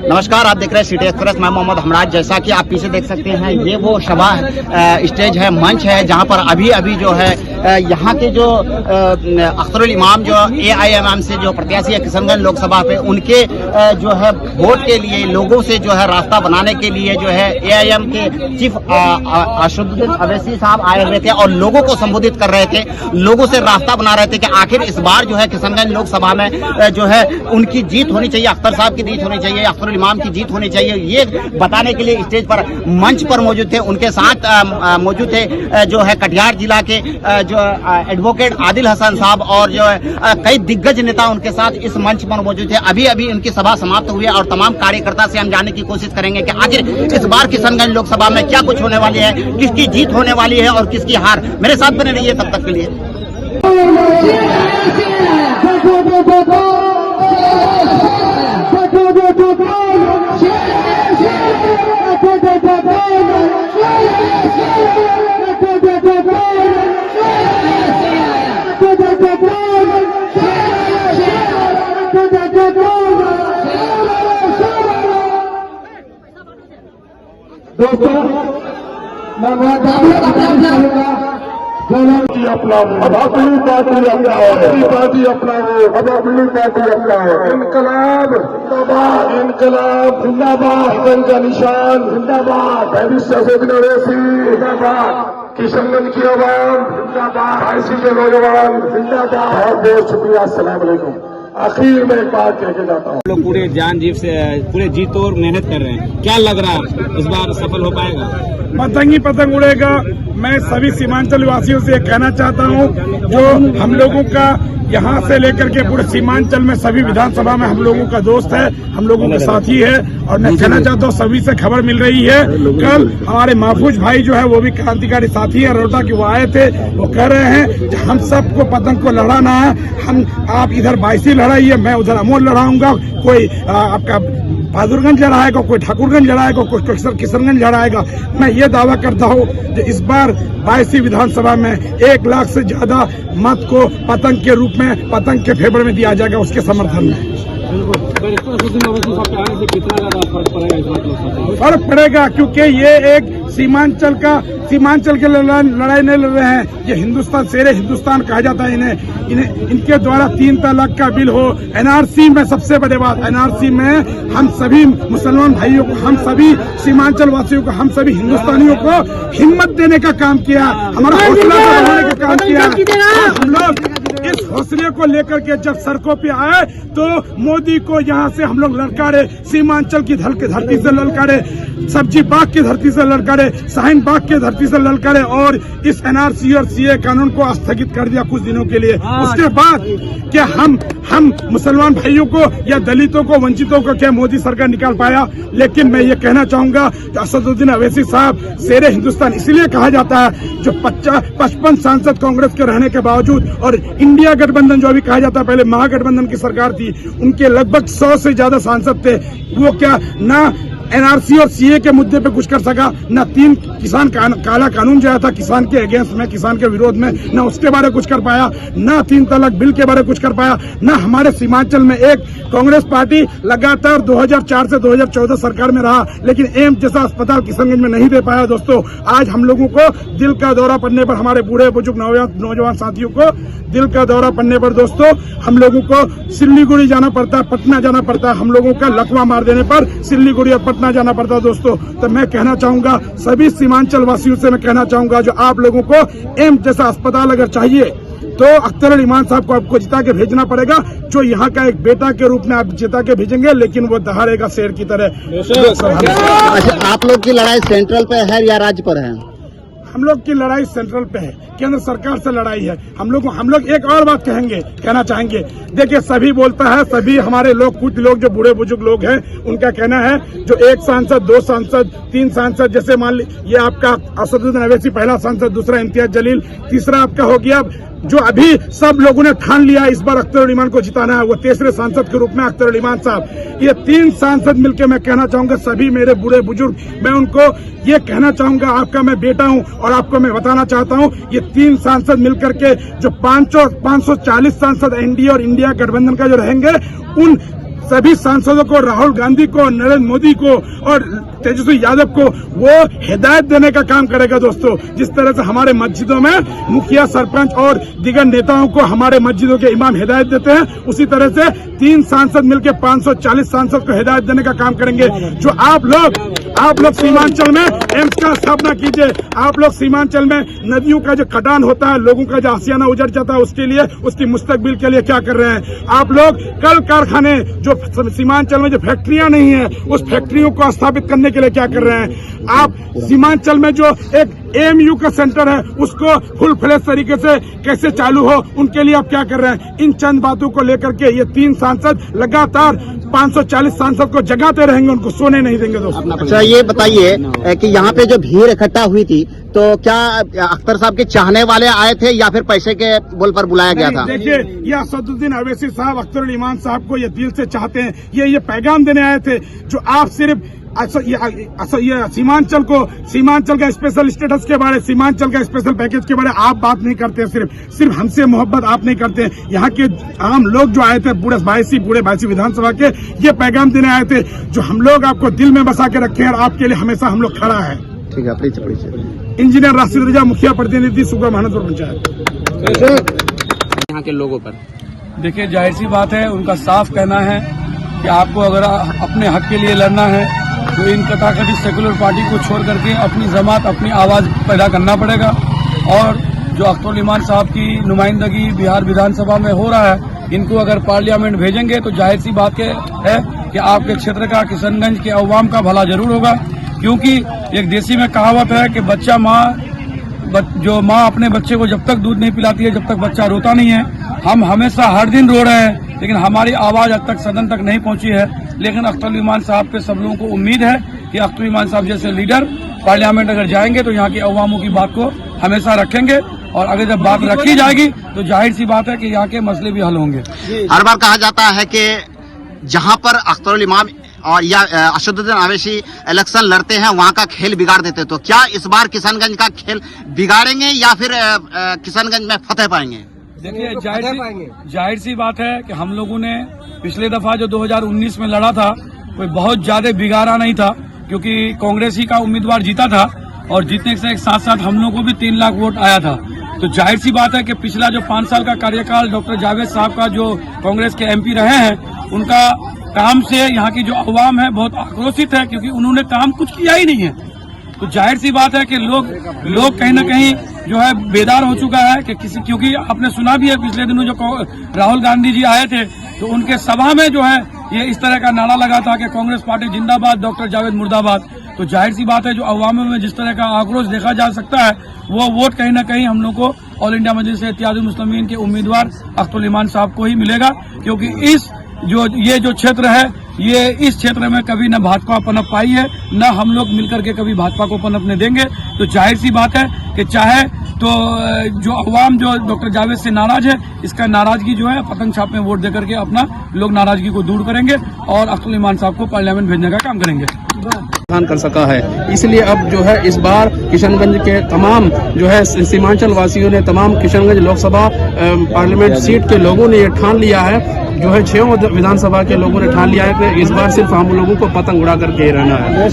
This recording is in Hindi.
नमस्कार, आप देख रहे हैं सिटी एक्सप्रेस। मैं मोहम्मद हमराज। जैसा कि आप पीछे देख सकते हैं, ये वो सभा स्टेज है, मंच है, जहां पर अभी जो है यहाँ के जो अख्तरुल इमाम जो AIMM से जो प्रत्याशी है किशनगंज लोकसभा पे, उनके जो है वोट के लिए लोगों से जो है रास्ता बनाने के लिए जो है AIM के चीफ असदुद्दीन अवैसी साहब आए हुए थे और लोगों को संबोधित कर रहे थे, लोगों से रास्ता बना रहे थे कि आखिर इस बार जो है किशनगंज लोकसभा में जो है उनकी जीत होनी चाहिए, अख्तर साहब की जीत होनी चाहिए, अख्तरुल इमाम की जीत होनी चाहिए। ये बताने के लिए स्टेज पर मंच पर मौजूद थे। उनके साथ मौजूद थे जो है कटिहार जिला के जो एडवोकेट आदिल हसन साहब और जो कई दिग्गज नेता उनके साथ इस मंच पर मौजूद थे। अभी उनकी सभा समाप्त हुई है और तमाम कार्यकर्ता से हम जानने की कोशिश करेंगे कि आखिर इस बार किशनगंज लोकसभा में क्या कुछ होने वाली है, किसकी जीत होने वाली है और किसकी हार। मेरे साथ बने रहिए तब तक के लिए। दोस्तों, मैं अब अपनी पार्टी अपनाओ, इनकलाब जिंदाबाद, इनकलाब जिंदाबाद, का निशान जिंदाबाद, भविष्य से जिंदाबाद, किशनगंज की आवाम जिंदाबाद, IC के नौजवान जिंदाबाद। बहुत बहुत शुक्रिया। अस्सलाम वालेकुम। आखिर में एक बात कह के जाता हूँ, लोग पूरे जान जीव से पूरे जी तोड़ मेहनत कर रहे हैं। क्या लग रहा है इस बार सफल हो पाएगा? पतंग ही पतंग उड़ेगा। मैं सभी सीमांचल वासियों से कहना चाहता हूँ, जो हम लोगों का यहाँ से लेकर के पूरे सीमांचल में सभी विधानसभा में हम लोगों का दोस्त है, हम लोगों के साथी है। और मैं कहना चाहता हूँ, सभी से खबर मिल रही है, कल हमारे महफूज भाई जो है वो भी क्रांतिकारी साथी है रोहटा के, वो आए थे, वो कह रहे हैं कि हम सबको पतंग को लड़ाना है। हम आप इधर 22 लड़ाइए, मैं उधर अमोल लड़ाऊंगा, कोई आपका बहादुरगंज लड़ाएगा, कोई ठाकुरगंज लड़ाएगा, कोई किशनगंज लड़ाएगा। मैं ये दावा करता हूँ कि इस बार 22 विधानसभा में 1 लाख से ज्यादा मत को पतंग के रूप में, पतंग के फेवर में दिया जाएगा, उसके समर्थन में। फर्क पड़ेगा, क्योंकि ये एक सीमांचल के लड़ाई नहीं लड़ रहे हैं। ये हिंदुस्तान, शेरे हिंदुस्तान कहा जाता है इन्हें। इनके द्वारा 3 तलाक का बिल हो, NRC में सबसे बड़ी बात, NRC में हम सभी मुसलमान भाइयों को, हम सभी सीमांचल वासियों को, हम सभी हिंदुस्तानियों को हिम्मत देने का काम किया, हमारा हौसला बढ़ाने का काम किया। हम लोग इस हौसले को लेकर के जब सड़कों पे आए तो मोदी को यहाँ से हम लोग ललकारे, सीमांचल की धरती से ललकारे, सब्जी बाग की धरती से ललकारे, शाहीन बाग की धरती से ललकारे और इस NRC और CA कानून को स्थगित कर दिया कुछ दिनों के लिए। उसके बाद क्या हम मुसलमान भाइयों को या दलितों को, वंचितों को क्या मोदी सरकार निकाल पाया? लेकिन मैं ये कहना चाहूंगा कि असदुद्दीन अवैसी साहब शेरे हिंदुस्तान इसलिए कहा जाता है, जो 55 सांसद कांग्रेस के रहने के बावजूद, और इंडिया गठबंधन जो अभी कहा जाता है, पहले महागठबंधन की सरकार थी, उनके लगभग 100 से ज्यादा सांसद थे, वो क्या ना NRC और CA के मुद्दे पे कुछ कर सका, न 3 किसान काला कानून जो आया था किसान के अगेंस्ट में, किसान के विरोध में, न उसके बारे में कुछ कर पाया, न 3 तलाक बिल के बारे में कुछ कर पाया, न हमारे सीमांचल में एक कांग्रेस पार्टी लगातार 2004 से 2014 सरकार में रहा, लेकिन एम्स जैसा अस्पताल किशनगंज में नहीं दे पाया। दोस्तों, आज हम लोगों को दिल का दौरा पड़ने पर, हमारे बूढ़े बुजुर्ग नौजवान साथियों को दिल का दौरा पड़ने पर दोस्तों हम लोगों को सिल्लीगुड़ी जाना पड़ता है, पटना जाना पड़ता है, हम लोगों का लकवा मार देने पर सिल्लीगुड़ी और पटना जाना पड़ता है। दोस्तों, तो मैं कहना चाहूंगा, सभी सीमांचल वासियों से मैं कहना चाहूंगा, जो आप लोगों को एम्स जैसा अस्पताल अगर चाहिए तो अख्तर इमाम साहब को आपको जिता के भेजना पड़ेगा, जो यहाँ का एक बेटा के रूप में आप जिता के भेजेंगे, लेकिन वो दहाड़ेगा शेर की तरह। अच्छा, आप लोग की लड़ाई सेंट्रल पे है या राज्य पर है? हम लोग की लड़ाई सेंट्रल पे है, केंद्र सरकार से लड़ाई है। हम लोग एक और बात कहना चाहेंगे। देखिए, सभी बोलता है, सभी हमारे लोग, कुछ लोग जो बूढ़े बुजुर्ग लोग हैं, उनका कहना है जो 1 सांसद, 2 सांसद, 3 सांसद, जैसे मान लीजिए ये आपका असदुद्दीन अवैसी पहला सांसद, दूसरा इम्तियाज जलील, तीसरा आपका हो गया, जो अभी सब लोगों ने ठान लिया इस बार अख्तर इमान को जिताना है, वो तीसरे सांसद के रूप में अख्तर इमान साहब। ये 3 सांसद मिलकर मैं कहना चाहूंगा, सभी मेरे बूढ़े बुजुर्ग, मैं उनको ये कहना चाहूंगा, आपका मैं बेटा हूं और आपको मैं बताना चाहता हूं, ये 3 सांसद मिलकर के जो 540 सांसद NDA और इंडिया गठबंधन का जो रहेंगे, उन सभी सांसदों को, राहुल गांधी को, नरेंद्र मोदी को और तेजस्वी यादव को वो हिदायत देने का काम करेगा दोस्तों। जिस तरह से हमारे मस्जिदों में मुखिया, सरपंच और दीगर नेताओं को हमारे मस्जिदों के इमाम हिदायत देते हैं, उसी तरह से 3 सांसद मिलकर 540 सांसद को हिदायत देने का काम करेंगे। जो आप लोग सीमांचल में एम्स का स्थापना कीजिए। आप लोग सीमांचल में नदियों का जो कटान होता है, लोगों का जो आशियाना उजड़ जाता है, उसके लिए, उसकी मुस्तकबिल के लिए क्या कर रहे हैं? आप लोग कल कारखाने, जो सीमांचल में जो फैक्ट्रियां नहीं है, उस फैक्ट्रियों को स्थापित करने के लिए क्या कर रहे हैं? आप सीमांचल में जो एक AMU का सेंटर है, उसको फुल फ्लेज तरीके से कैसे चालू हो, उनके लिए आप क्या कर रहे हैं? इन चंद बातों को लेकर के ये 3 सांसद लगातार 540 सांसद को जगाते रहेंगे, उनको सोने नहीं देंगे दोस्तों। अच्छा, ये बताइए कि यहाँ पे जो भीड़ इकट्ठा हुई थी, तो क्या अख्तर साहब के चाहने वाले आए थे या फिर पैसे के बोल पर बुलाया गया था? देखिए, ये असदुद्दीन अवैसी साहब अख्तर ईमान साहब को ये दिल से चाहते हैं, ये पैगाम देने आए थे। जो आप सिर्फ ये सीमांचल का स्पेशल स्टेटस के बारे, सीमांचल का स्पेशल पैकेज के बारे आप बात नहीं करते, सिर्फ हमसे मोहब्बत आप नहीं करते। यहाँ के आम लोग जो आए थे, पूरे बायसी विधानसभा के, ये पैगाम देने आए थे, जो हम लोग आपको दिल में बसा के रखे हैं और आपके लिए हमेशा हम लोग खड़ा है। ठीक है, प्लीज। इंजीनियर राशिद रजा, मुखिया प्रतिनिधि, सुगर महानंदपुर पंचायत। यहाँ के लोगों पर देखिए, जाहिर सी बात है, उनका साफ कहना है कि आपको अगर अपने हक के लिए लड़ना है तो इन तथाकथित सेकुलर पार्टी को छोड़ करके अपनी जमात, अपनी आवाज पैदा करना पड़ेगा। और जो अख्तर ईमान साहब की नुमाइंदगी बिहार विधानसभा में हो रहा है, इनको अगर पार्लियामेंट भेजेंगे तो जाहिर सी बात है कि आपके क्षेत्र का, किशनगंज के अवाम का भला जरूर होगा। क्योंकि एक देसी में कहावत है कि जो माँ अपने बच्चे को जब तक दूध नहीं पिलाती है, जब तक बच्चा रोता नहीं है। हम हमेशा हर दिन रो रहे हैं, लेकिन हमारी आवाज अब तक सदन तक नहीं पहुंची है। लेकिन अख्तर ईमान साहब पे सब लोगों को उम्मीद है कि अख्तर ईमान साहब जैसे लीडर पार्लियामेंट अगर जाएंगे तो यहाँ के अवामों की बात को हमेशा रखेंगे, और अगर जब बात रखी जाएगी तो जाहिर सी बात है कि यहाँ के मसले भी हल होंगे। हर बार कहा जाता है कि जहाँ पर अख्तर इमाम और या असदुद्दीन अवैसी इलेक्शन लड़ते हैं, वहाँ का खेल बिगाड़ देते। तो क्या इस बार किशनगंज का खेल बिगाड़ेंगे या फिर किशनगंज में फतेह पाएंगे? देखिए, जाहिर सी बात है कि हम लोगों ने पिछले दफा जो 2019 में लड़ा था, कोई बहुत ज्यादा बिगाड़ा नहीं था, क्योंकि कांग्रेस ही का उम्मीदवार जीता था, और जीतने के साथ साथ हम लोगों को भी 3 लाख वोट आया था। तो जाहिर सी बात है कि पिछला जो 5 साल का कार्यकाल डॉक्टर जावेद साहब का, जो कांग्रेस के MP रहे हैं, उनका काम से यहाँ की जो अवाम है बहुत आक्रोशित है, क्योंकि उन्होंने काम कुछ किया ही नहीं है। तो जाहिर सी बात है कि लोग कहीं न कहीं जो है बेदार हो चुका है कि क्योंकि आपने सुना भी है पिछले दिनों जो राहुल गांधी जी आए थे, तो उनके सभा में जो है ये इस तरह का नारा लगा था कि कांग्रेस पार्टी जिंदाबाद, डॉक्टर जावेद मुर्दाबाद। तो जाहिर सी बात है, जो अवाम में जिस तरह का आक्रोश देखा जा सकता है, वो वोट कहीं न कहीं हम लोग को ऑल इंडिया मजलिस इत्तेहादुल मुस्लिमीन के उम्मीदवार अख्तर ईमान साहब को ही मिलेगा। क्योंकि ये जो क्षेत्र है, ये इस क्षेत्र में कभी न भाजपा पनप पाई है, न हम लोग मिलकर के कभी भाजपा को पनपने देंगे। तो जाहिर सी बात है कि चाहे तो जो अवाम जो डॉक्टर जावेद से नाराज है, इसका नाराजगी जो है पतंग छाप में वोट देकर के अपना लोग नाराजगी को दूर करेंगे और अख्तर ईमान साहब को पार्लियामेंट भेजने का काम करेंगे। कर सका है, इसलिए अब जो है इस बार किशनगंज के तमाम जो है सीमांचल वासियों ने, तमाम किशनगंज लोकसभा पार्लियामेंट सीट के लोगों ने ये ठान लिया है, जो है 6 विधानसभा के लोगों ने ठान लिया है कि इस बार सिर्फ हम लोगों को पतंग उड़ा करके रहना है।